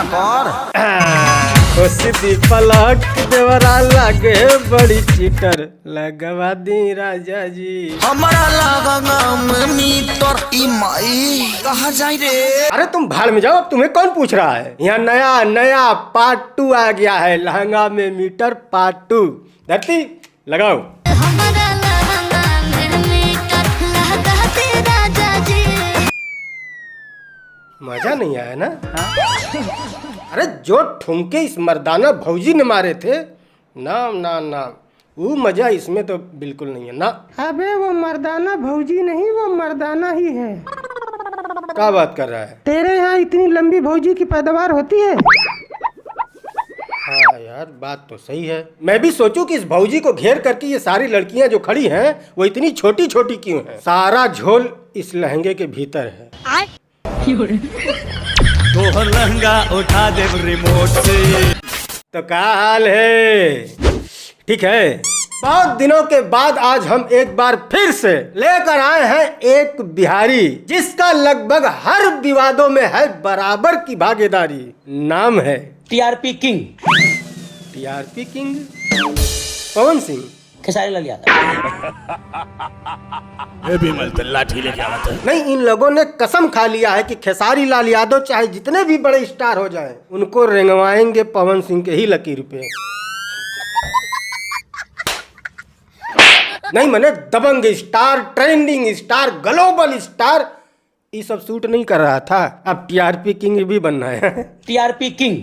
ना कर। सीधी पलक देवरा लागे बड़ी चीटर लगवा दी राजा जी। हमारा लगा मीटर ई माई कहाँ जाए रे। अरे तुम भाड़ में जाओ, अब तुम्हें कौन पूछ रहा है। यहाँ नया नया पार्ट 2 आ गया है, लहंगा में मीटर पार्ट 2। धरती लगाओ। मजा नहीं आया ना? अरे जो ठुमके इस मर्दाना भौजी ने मारे थे ना ना ना, वो मजा इसमें तो बिल्कुल नहीं है ना। अबे वो मर्दाना भौजी नहीं, वो मर्दाना ही है। क्या बात कर रहा है? तेरे यहाँ इतनी लंबी भौजी की पैदावार होती है? हाँ यार, बात तो सही है। मैं भी सोचूं कि इस भौजी को घेर करके ये सारी लड़कियां जो खड़ी हैं वो इतनी छोटी छोटी क्यों हैं। सारा झोल इस लहंगे के भीतर है। तो लहंगा उठा दे रिमोट से। तो क्या हाल है? ठीक है। बहुत दिनों के बाद आज हम एक बार फिर से लेकर आए हैं एक बिहारी जिसका लगभग हर विवादों में है बराबर की भागीदारी। नाम है TRP king. TRP king Pawan Singh. Khesari Lal Yadav. लाठी लेके आवा था। नहीं, इन लोगों ने कसम खा लिया है कि खेसारी लाल यादव चाहे जितने भी बड़े स्टार हो जाएं, उनको रेंगवाएंगे पवन सिंह के ही लकीर पे। नहीं मने Dabangg star, trending star, global star, ये सब सूट नहीं कर रहा था। अब टीआरपी किंग भी बनना है। टीआरपी किंग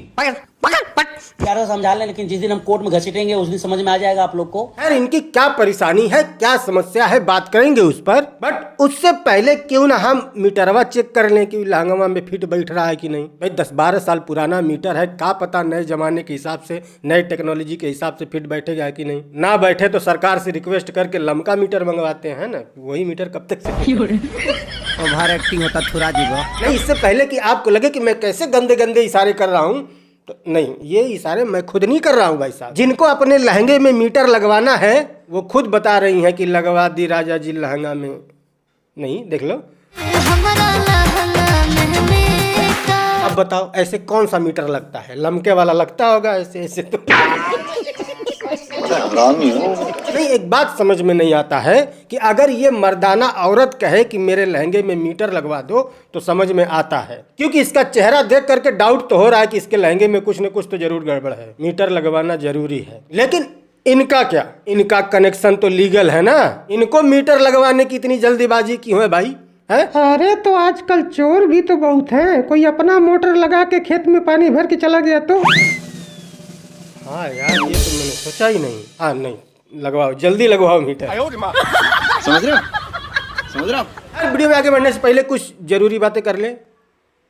प्यार से समझा लें, लेकिन जिस दिन हम कोर्ट में घसीटेंगे उस दिन समझ में आ जाएगा आप लोग को। यार इनकी क्या परेशानी है, क्या समस्या है, बात करेंगे उस पर। बट उससे पहले क्यों ना हम मीटरवा चेक कर लें कि लहंगवा में फिट बैठ रहा है कि नहीं। भाई 10-12 साल पुराना मीटर है, क्या पता नए जमाने के हिसाब से, नए टेक्नोलॉजी के हिसाब से फिट बैठेगा कि नहीं। ना बैठे तो सरकार से रिक्वेस्ट करके लमका मीटर मंगवाते हैं ना, वही मीटर कब तक से ओवर एक्टिंग होता थोड़ा जी। नहीं, इससे पहले कि आपको लगे कि मैं कैसे गंदे गंदे इशारे कर रहा हूँ, तो नहीं, ये इशारे मैं खुद नहीं कर रहा हूँ भाई साहब। जिनको अपने लहंगे में मीटर लगवाना है वो खुद बता रही हैं कि लगवा दी राजा जी लहंगा में। नहीं, देख लो। अब बताओ ऐसे कौन सा मीटर लगता है? लमके वाला लगता होगा ऐसे ऐसे तो। नहीं, एक बात समझ में नहीं आता है कि अगर ये मर्दाना औरत कहे कि मेरे लहंगे में मीटर लगवा दो तो समझ में आता है, क्योंकि इसका चेहरा देख करके डाउट तो हो रहा है कि इसके लहंगे में कुछ न कुछ तो जरूर गड़बड़ है। मीटर लगवाना जरूरी है, लेकिन इनका क्या? इनका कनेक्शन तो लीगल है ना, इनको मीटर लगवाने की इतनी जल्दीबाजी क्यों है भाई? है? अरे तो आजकल चोर भी तो बहुत हैं, कोई अपना मोटर लगा के खेत में पानी भर के चला गया तो। हाँ यार, ये तो मैंने सोचा ही नहीं। हाँ नहीं, लगवाओ, जल्दी लगवाओ मीटर। समझ रहे हो? समझ रहे हो? वीडियो में आगे बढ़ने से पहले कुछ जरूरी बातें कर ले।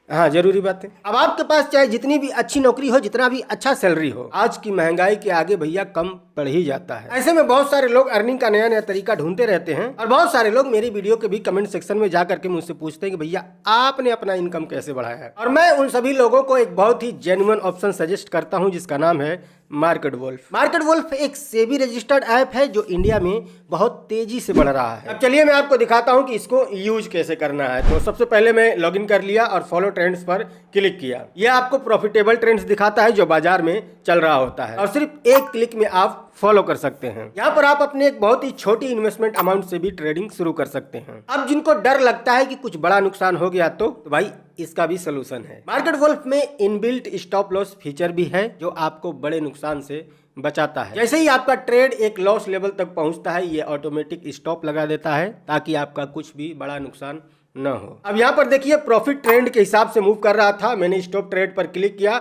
हाँ, जरूरी बातें। अब आपके पास चाहे जितनी भी अच्छी नौकरी हो, जितना भी अच्छा सैलरी हो, आज की महंगाई के आगे भैया कम पड़ ही जाता है। ऐसे में बहुत सारे लोग अर्निंग का नया नया तरीका ढूंढते रहते हैं और बहुत सारे लोग मेरी वीडियो के भी कमेंट सेक्शन में जाकर के मुझसे पूछते हैं कि भैया आपने अपना इनकम कैसे बढ़ाया है। और मैं उन सभी लोगों को एक बहुत ही जेन्युइन ऑप्शन सजेस्ट करता हूँ जिसका नाम है मार्केट वुल्फ। मार्केट वुल्फ एक सेबी रजिस्टर्ड ऐप है जो इंडिया में बहुत तेजी से बढ़ रहा है। अब चलिए मैं आपको दिखाता हूँ कि इसको यूज कैसे करना है। तो सबसे पहले मैं लॉगिन कर लिया और फॉलो ट्रेंड्स पर क्लिक किया। यह आपको प्रॉफिटेबल ट्रेंड्स दिखाता है जो बाजार में चल रहा होता है और सिर्फ एक क्लिक में आप फॉलो कर सकते हैं। यहाँ पर आप अपने एक बहुत ही छोटी इन्वेस्टमेंट अमाउंट से भी ट्रेडिंग शुरू कर सकते हैं। अब जिनको डर लगता है कि कुछ बड़ा नुकसान हो गया तो भाई इसका भी सलूशन है। मार्केट वुल्फ में इनबिल्ट स्टॉप लॉस फीचर भी है जो आपको बड़े नुकसान से बचाता है। जैसे ही आपका ट्रेड एक लॉस लेवल तक पहुंचता है, ये ऑटोमेटिक स्टॉप लगा देता है ताकि आपका कुछ भी बड़ा नुकसान न हो। अब यहाँ पर देखिए प्रॉफिट ट्रेंड के हिसाब से मूव कर रहा था, मैंने स्टॉप ट्रेड पर क्लिक किया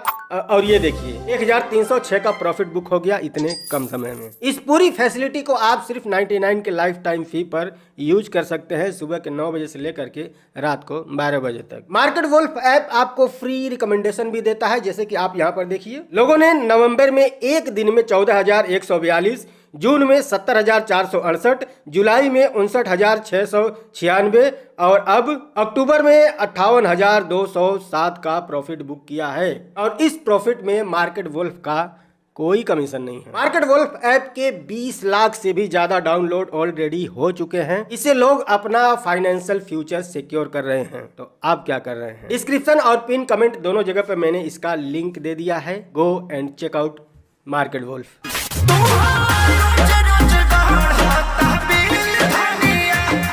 और ये देखिए 1306 का प्रॉफिट बुक हो गया इतने कम समय में। इस पूरी फैसिलिटी को आप सिर्फ 99 के लाइफ टाइम फी पर यूज कर सकते हैं, सुबह के 9 बजे से लेकर के रात को 12 बजे तक। मार्केट वुल्फ ऐप आपको फ्री रिकमेंडेशन भी देता है, जैसे कि आप यहाँ पर देखिए लोगों ने नवंबर में एक दिन में 14,142, जून में 70,468, जुलाई में 59,696 और अब अक्टूबर में 58,207 का प्रॉफिट बुक किया है। और इस प्रॉफिट में मार्केट वुल्फ का कोई कमीशन नहीं है। मार्केट वुल्फ ऐप के 20 लाख से भी ज्यादा डाउनलोड ऑलरेडी हो चुके हैं। इससे लोग अपना फाइनेंशियल फ्यूचर सिक्योर कर रहे हैं। तो आप क्या कर रहे हैं? डिस्क्रिप्शन और पिन कमेंट दोनों जगह पे मैंने इसका लिंक दे दिया है। Go and check out Market Wolf.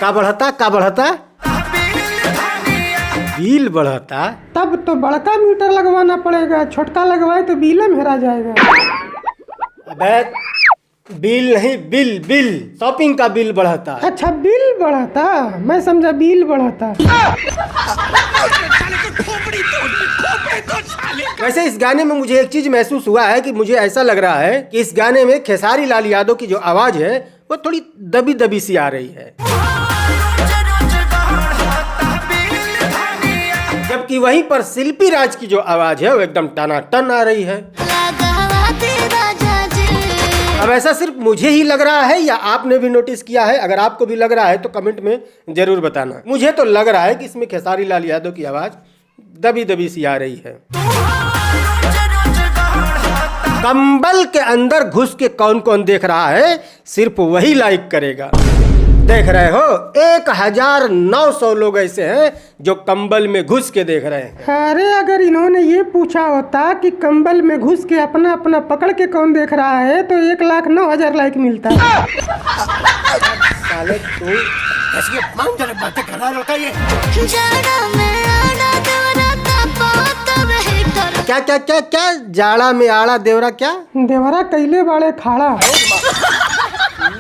का बढ़ता बिल बढ़ता। तब तो बड़का मीटर लगवाना पड़ेगा, छोटका लगवाए तो बिल मेरा जाएगा। अबे बिल नहीं, बिल शॉपिंग का बिल बढ़ता। अच्छा बिल बढ़ाता, मैं समझा बिल बढ़ाता। वैसे इस गाने में मुझे एक चीज महसूस हुआ है कि मुझे ऐसा लग रहा है कि इस गाने में खेसारी लाल यादव की जो आवाज है वो थोड़ी दबी दबी सी आ रही है, जबकि वहीं पर शिल्पी राज की जो आवाज है वो एकदम टनाटन आ रही है। अब ऐसा सिर्फ मुझे ही लग रहा है या आपने भी नोटिस किया है? अगर आपको भी लग रहा है तो कमेंट में जरूर बताना। मुझे तो लग रहा है कि इसमें खेसारी लाल यादव की आवाज दबी दबी सी आ रही है। कंबल के अंदर घुस के कौन कौन देख रहा है, सिर्फ वही लाइक करेगा। देख रहे हो 1900 लोग ऐसे हैं जो कंबल में घुस के देख रहे हैं। अरे अगर इन्होंने ये पूछा होता कि कंबल में घुस के अपना अपना पकड़ के कौन देख रहा है तो 1,09,000 लाइक मिलता। साले तू ऐसी अपमानजनक बातें कर रहा होता है। क्या जाड़ा में आड़ा देवरा, क्या देवरा कैले वाले खाड़ा।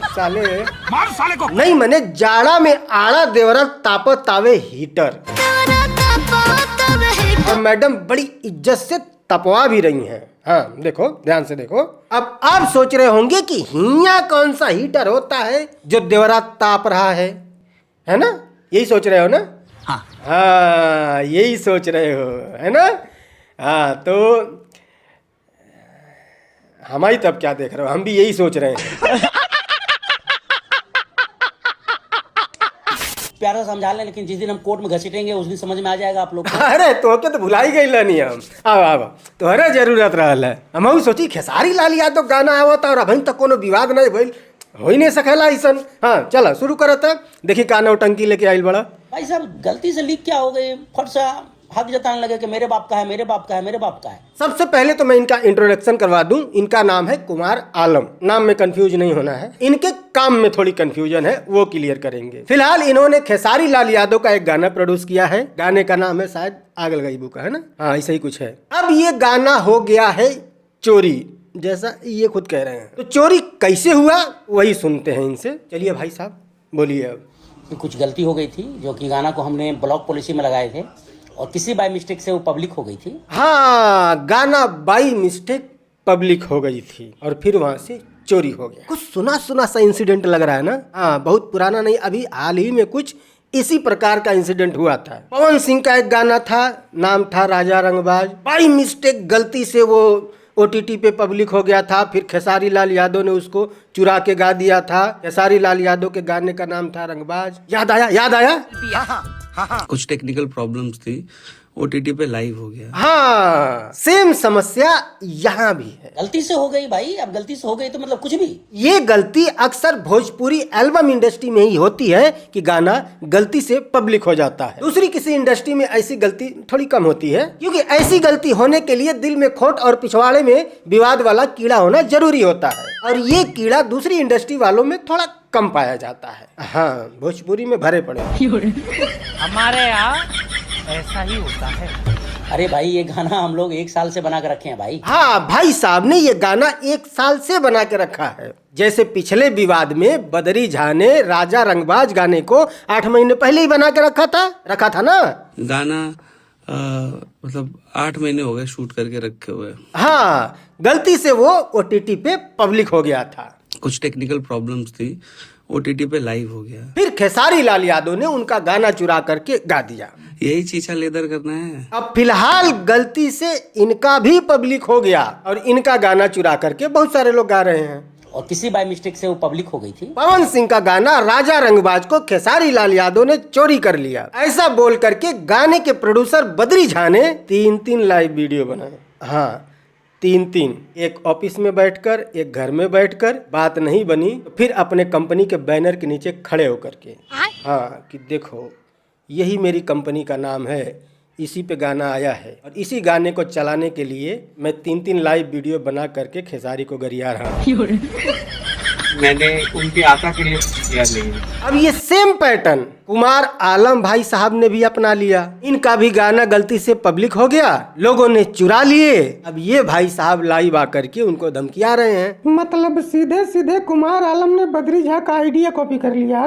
साले मार साले को। नहीं मने जाड़ा में आड़ा देवरा तापत तावे हीटर। और मैडम बड़ी इज्जत से तपवा भी रही हैं। हाँ देखो, ध्यान से देखो। अब आप सोच रहे होंगे कि हिया कौन सा हीटर होता है जो देवरा ताप रहा है ना? यही सोच रहे हो ना? हाँ यही सोच रहे हो, है ना? हाँ तो हमारी तब क्या देख रहे हो, हम भी यही सोच रहे हैं। प्यार से समझा लें, लेकिन जिस दिन हम कोर्ट में घसीटेंगे उस दिन समझ में आ जाएगा आप लोग को। अरे तो के तो भुलाई गई नहीं हम। अब तोहरे जरूरत रहल है। हम सोची खेसारी लाल यादव गाना आवता और अभी तक कोनो विवाद नहीं भइल, हो ही नहीं सकेला ऐसा। हाँ चला शुरू करता। देखी का नौटंकी लेके आइल बड़ा। भाई साहब गलती से लीक क्या हो गई, फट सा हक जताने लगे कि मेरे बाप का है, मेरे बाप का है, मेरे बाप का है। सबसे पहले तो मैं इनका इंट्रोडक्शन करवा दूं। इनका नाम है कुमार आलम। नाम में कंफ्यूज नहीं होना है, इनके काम में थोड़ी कंफ्यूजन है, वो क्लियर करेंगे। फिलहाल इन्होंने खेसारी लाल यादव का एक गाना प्रोड्यूस किया है। गाने का नाम है शायद आग लगाई बुका, है ना? हाँ ऐसा ही कुछ है। अब ये गाना हो गया है चोरी, जैसा ये खुद कह रहे हैं। तो चोरी कैसे हुआ वही सुनते हैं इनसे। चलिए भाई साहब बोलिए। अब कुछ गलती हो गई थी जो कि गाना को हमने ब्लॉक पॉलिसी में लगाए थे और किसी बाय मिस्टेक से वो पब्लिक हो गई थी। हाँ गाना बाई मिस्टेक पब्लिक हो गई थी और फिर वहां से चोरी हो गया। कुछ सुना सुना सा इंसिडेंट लग रहा है ना? हाँ बहुत पुराना नहीं, अभी हाल ही में कुछ इसी प्रकार का इंसिडेंट हुआ था। पवन सिंह का एक गाना था, नाम था राजा रंगबाज। बाई मिस्टेक गलती से वो OTT पे पब्लिक हो गया था। फिर खेसारी लाल यादव ने उसको चुरा के गा दिया था। खेसारी लाल यादव के गाने का नाम था रंगबाज। याद आया? कुछ टेक्निकल प्रॉब्लम्स थी, OTT पे लाइव हो गया। हाँ सेम समस्या यहाँ भी है। गलती से हो गई भाई, अब गलती से हो गई तो मतलब कुछ भी। ये गलती अक्सर भोजपुरी एल्बम इंडस्ट्री में ही होती है कि गाना गलती से पब्लिक हो जाता है। दूसरी किसी इंडस्ट्री में ऐसी गलती थोड़ी कम होती है, क्योंकि ऐसी गलती होने के लिए दिल में खोट और पिछवाड़े में विवाद वाला कीड़ा होना जरूरी होता है, और ये कीड़ा दूसरी इंडस्ट्री वालों में थोड़ा कम पाया जाता है। हाँ भोजपुरी में भरे पड़े। हमारे यहाँ ऐसा ही होता है। अरे भाई ये गाना हम लोग 1 साल से बना के रखे हैं भाई। हाँ भाई साहब ने ये गाना 1 साल से बना के रखा है। जैसे पिछले विवाद में बदरी झा ने राजा रंगबाज गाने को 8 महीने पहले ही बना के रखा था ना? गाना मतलब 8 महीने हो गए शूट करके रखे हुए। हाँ गलती से वो OTT पे पब्लिक हो गया था। कुछ टेक्निकल प्रॉब्लम्स थी, OTT पे लाइव हो गया। फिर खेसारी लाल यादव ने उनका गाना चुरा करके गा दिया। यही चीचा लेदर करना है। अब फिलहाल गलती से इनका भी पब्लिक हो गया और इनका गाना चुरा करके बहुत सारे लोग गा रहे हैं, और किसी बाय मिस्टेक से वो पब्लिक हो गई थी। पवन सिंह का गाना राजा रंगबाज को खेसारी लाल यादव ने चोरी कर लिया, ऐसा बोल करके गाने के प्रोड्यूसर बदरी झा ने 3 लाइव वीडियो बनाए। हाँ तीन, एक ऑफिस में बैठकर, एक घर में बैठकर, बात नहीं बनी तो फिर अपने कंपनी के बैनर के नीचे खड़े होकर के, हाँ कि देखो यही मेरी कंपनी का नाम है, इसी पे गाना आया है। और इसी गाने को चलाने के लिए मैं 3 लाइव वीडियो बना करके खेसारी को गरिया रहा हूँ। मैंने उनके आका के लिए किया नहीं। अब ये सेम पैटर्न कुमार आलम भाई साहब ने भी अपना लिया। इनका भी गाना गलती से पब्लिक हो गया, लोगों ने चुरा लिए। अब ये भाई साहब लाइव आकर के उनको धमकिया रहे हैं। मतलब सीधे सीधे कुमार आलम ने बद्री झा का आइडिया कॉपी कर लिया।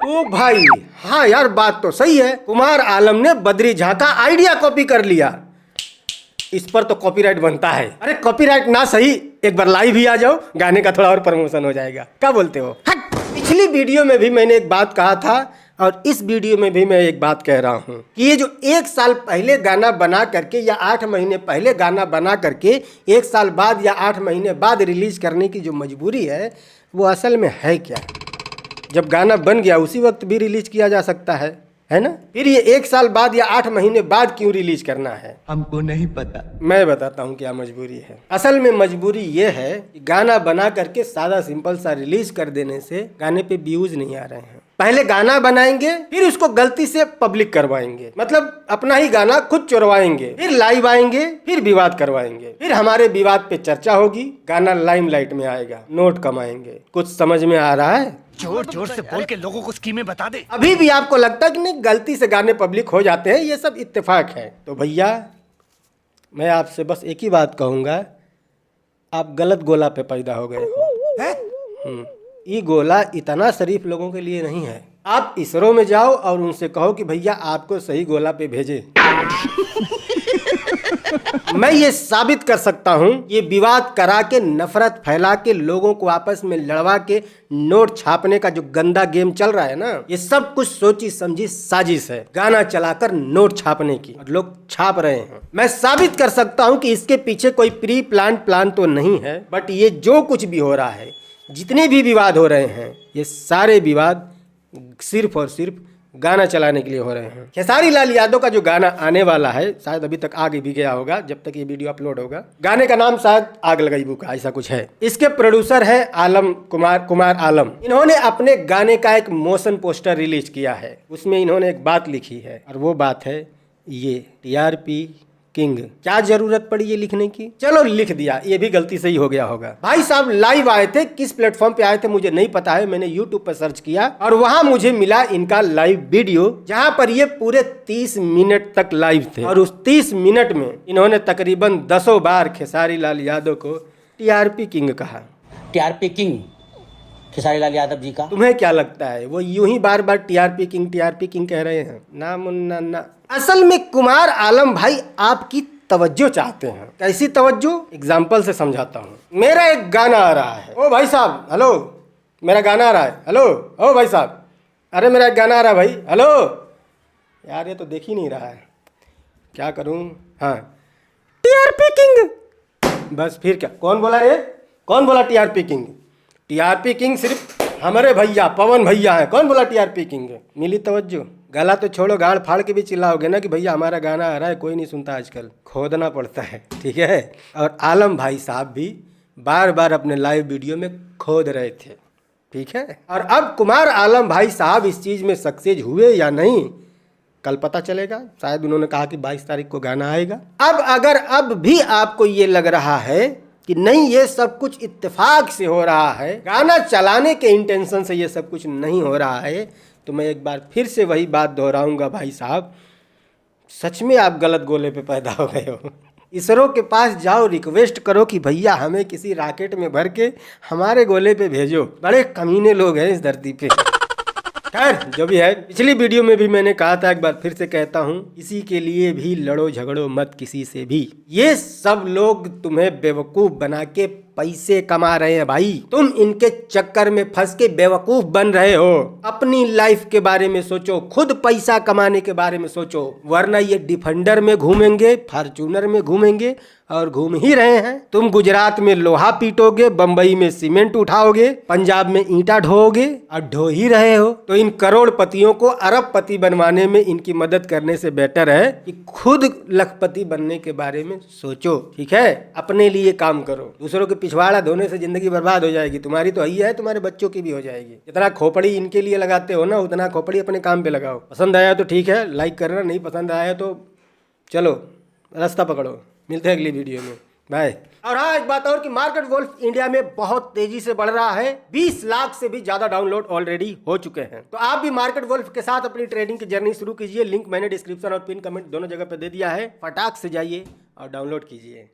ओ भाई, हाँ यार बात तो सही है, कुमार आलम ने बद्री झा का आइडिया कॉपी कर लिया। इस पर तो कॉपीराइट बनता है। अरे कॉपीराइट ना सही, एक बार लाइव ही आ जाओ, गाने का थोड़ा और प्रमोशन हो जाएगा। क्या बोलते हो? पिछली वीडियो में भी मैंने एक बात कहा था और इस वीडियो में भी मैं एक बात कह रहा हूँ कि ये जो 1 साल पहले गाना बना करके या 8 महीने पहले गाना बना करके 1 साल बाद या 8 महीने बाद रिलीज करने की जो मजबूरी है वो असल में है क्या? जब गाना बन गया उसी वक्त भी रिलीज किया जा सकता है ना? फिर ये 1 साल बाद या 8 महीने बाद क्यों रिलीज करना है? हमको नहीं पता। मैं बताता हूँ क्या मजबूरी है। असल में मजबूरी ये है कि गाना बना करके सादा सिंपल सा रिलीज कर देने से गाने पे व्यूज नहीं आ रहे हैं। पहले गाना बनाएंगे, फिर उसको गलती से पब्लिक करवाएंगे, मतलब अपना ही गाना खुद चुरवाएंगे, फिर लाइव आएंगे, फिर विवाद करवाएंगे, फिर हमारे विवाद पे चर्चा होगी, गाना लाइमलाइट में आएगा, नोट कमाएंगे। कुछ समझ में आ रहा है? जोर जोर से बोल के लोगों को स्कीमें बता दे। अभी भी आपको लगता है कि नहीं गलती से गाने पब्लिक हो जाते हैं, ये सब इत्तेफाक है? तो भैया मैं आपसे बस एक ही बात कहूँगा, आप गलत गोला पे पैदा हो गए हो। ये गोला इतना शरीफ लोगों के लिए नहीं है। आप इसरो में जाओ और उनसे कहो कि भैया आपको सही गोला पे भेजे। मैं ये साबित कर सकता हूँ, ये विवाद करा के, नफरत फैला के, लोगों को आपस में लड़वा के नोट छापने का जो गंदा गेम चल रहा है ना, ये सब कुछ सोची समझी साजिश है। गाना चलाकर नोट छापने की, और लोग छाप रहे हैं। मैं साबित कर सकता हूँ कि इसके पीछे कोई प्री प्लान तो नहीं है, बट ये जो कुछ भी हो रहा है, जितने भी विवाद हो रहे हैं, ये सारे विवाद सिर्फ और सिर्फ गाना चलाने के लिए हो रहे हैं। खेसारी लाल यादव का जो गाना आने वाला है, शायद अभी तक आगे भी गया होगा जब तक ये वीडियो अपलोड होगा। गाने का नाम शायद आग लगाई बुक का, ऐसा कुछ है। इसके प्रोड्यूसर है आलम कुमार आलम। इन्होंने अपने गाने का एक मोशन पोस्टर रिलीज किया है, उसमें इन्होंने एक बात लिखी है, और वो बात है ये TRP किंग। क्या जरूरत पड़ी ये लिखने की? चलो लिख दिया, ये भी गलती से ही हो गया होगा। भाई साहब लाइव आए थे, किस प्लेटफॉर्म पे आए थे मुझे नहीं पता है, मैंने YouTube पर सर्च किया और वहां मुझे मिला इनका लाइव वीडियो, जहां पर ये पूरे 30 मिनट तक लाइव थे। और उस 30 मिनट में इन्होंने तकरीबन 10 बार खेसारी लाल यादव को TRP किंग कहा। TRP किंग खेसारी लाल यादव जी का। तुम्हें क्या लगता है वो यूं ही बार बार TRP किंग कह रहे हैं? ना मुन्ना ना। असल में कुमार आलम भाई आपकी तवज्जो चाहते हैं। कैसी तवज्जो? एग्जाम्पल से समझाता हूँ। मेरा एक गाना आ रहा है, ओ भाई साहब हेलो, मेरा गाना आ रहा है, हेलो ओ भाई साहब, अरे मेरा एक गाना आ रहा है भाई, हेलो। यार ये तो देख ही नहीं रहा है, क्या करूँ? हाँ TRP किंग। बस फिर क्या? कौन बोला रे? कौन बोला TRP किंग? TRP किंग सिर्फ हमारे भैया पवन भैया है। कौन बोला TRP किंग? मिली तवज्जो? गला तो छोड़ो, गाड़ फाड़ के भी चिल्लाओगे ना कि भैया हमारा गाना आ रहा है, कोई नहीं सुनता आजकल, खोदना पड़ता है, ठीक है। और आलम भाई साहब भी बार बार अपने लाइव वीडियो में खोद रहे थे, ठीक है। और अब कुमार आलम भाई साहब इस चीज़ में सक्सेस हुए या नहीं, कल पता चलेगा। शायद उन्होंने कहा कि 22 तारीख को गाना आएगा। अब अगर अब भी आपको ये लग रहा है कि नहीं ये सब कुछ इत्तेफाक से हो रहा है, गाना चलाने के इंटेंशन से ये सब कुछ नहीं हो रहा है, तो मैं एक बार फिर से वही बात दोहराऊंगा, भाई साहब सच में आप गलत गोले पे पैदा हो गए हो। इसरो के पास जाओ, रिक्वेस्ट करो कि भैया हमें किसी रॉकेट में भर के हमारे गोले पे भेजो। बड़े कमीने लोग हैं इस धरती पे। खैर जो भी है, पिछली वीडियो में भी मैंने कहा था, एक बार फिर से कहता हूँ, किसी के लिए भी लड़ो झगड़ो मत किसी से भी। ये सब लोग तुम्हें बेवकूफ़ बना के पैसे कमा रहे हैं भाई। तुम इनके चक्कर में फंस के बेवकूफ बन रहे हो। अपनी लाइफ के बारे में सोचो, खुद पैसा कमाने के बारे में सोचो, वरना ये डिफेंडर में घूमेंगे, फॉर्च्यूनर में घूमेंगे और घूम ही रहे हैं। तुम गुजरात में लोहा पीटोगे, बंबई में सीमेंट उठाओगे, पंजाब में ईंटा ढोओगे और ढो ही रहे हो। तो इन करोड़पतियों को अरबपति बनवाने में इनकी मदद करने से बेटर है कि खुद लखपति बनने के बारे में सोचो। ठीक है, अपने लिए काम करो। दूसरों के पिछवाड़ा धोने से जिंदगी बर्बाद हो जाएगी। तुम्हारी तो ही है, तुम्हारे बच्चों की भी हो जाएगी। जितना खोपड़ी इनके लिए लगाते हो ना, उतना खोपड़ी अपने काम पे लगाओ। पसंद आया तो ठीक है, लाइक करना, नहीं पसंद आया तो चलो रास्ता पकड़ो। मिलते हैं अगली वीडियो में, बाय। और हाँ, एक बात और कि मार्केट वुल्फ इंडिया में बहुत तेजी से बढ़ रहा है। 20 लाख से भी ज्यादा डाउनलोड ऑलरेडी हो चुके हैं। तो आप भी मार्केट वुल्फ के साथ अपनी ट्रेडिंग की जर्नी शुरू कीजिए। लिंक मैंने डिस्क्रिप्शन और पिन कमेंट दोनों जगह पे दे दिया है। फटाक से जाइए और डाउनलोड कीजिए।